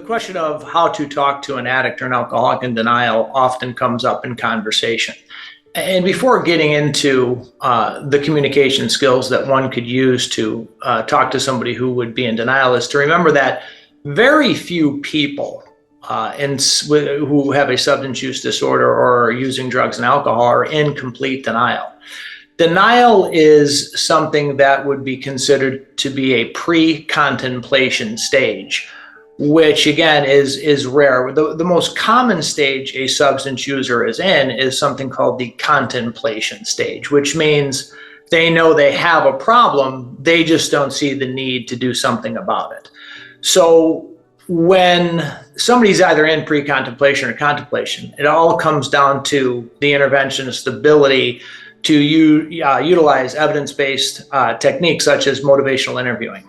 question of how to talk to an addict or an alcoholic in denial often comes up in conversation. And before getting into the communication skills that one could use to talk to somebody who would be in denial, is to remember that very few people who have a substance use disorder or are using drugs and alcohol are in complete denial. Denial is something that would be considered to be a pre-contemplation stage, which again is rare. The most common stage a substance user is in is something called the contemplation stage, which means they know they have a problem, they just don't see the need to do something about it. So when somebody's either in pre-contemplation or contemplation, it all comes down to the interventionist's ability to utilize evidence-based techniques such as motivational interviewing,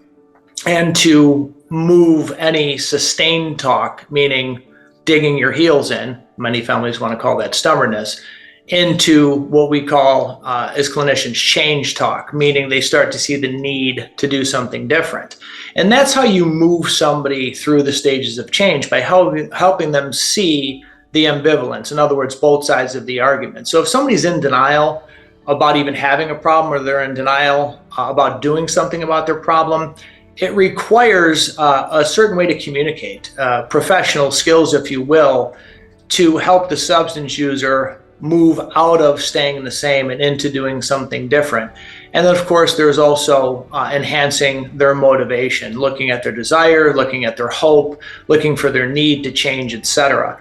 and to move any sustained talk, meaning digging your heels in, many families want to call that stubbornness, into what we call as clinicians change talk, meaning they start to see the need to do something different. And that's how you move somebody through the stages of change, by helping them see the ambivalence, in other words, both sides of the argument. So if somebody's in denial about even having a problem, or they're in denial about doing something about their problem, it requires a certain way to communicate, professional skills, if you will, to help the substance user move out of staying the same and into doing something different. And then, of course, there's also enhancing their motivation, looking at their desire, looking at their hope, looking for their need to change, etc.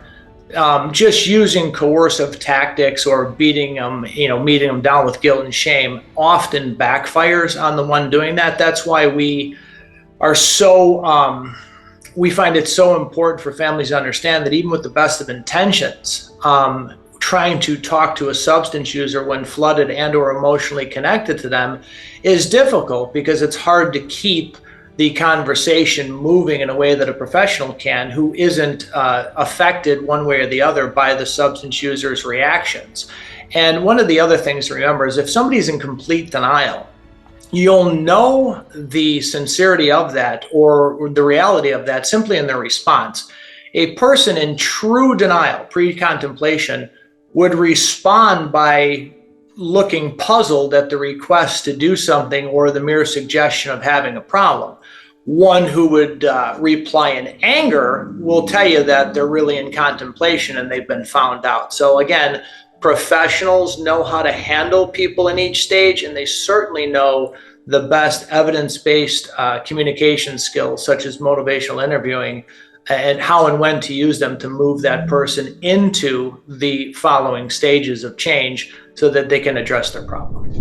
Just using coercive tactics or beating them, meeting them down with guilt and shame often backfires on the one doing that. That's why we find it so important for families to understand that even with the best of intentions, trying to talk to a substance user when flooded and or emotionally connected to them is difficult, because it's hard to keep the conversation moving in a way that a professional can, who isn't affected one way or the other by the substance user's reactions. And one of the other things to remember is if somebody's in complete denial, you'll know the sincerity of that or the reality of that simply in their response. A person in true denial, pre-contemplation, would respond by looking puzzled at the request to do something or the mere suggestion of having a problem. One who would reply in anger will tell you that they're really in contemplation and they've been found out. So again, professionals know how to handle people in each stage, and they certainly know the best evidence-based communication skills, such as motivational interviewing, and how and when to use them to move that person into the following stages of change so that they can address their problem.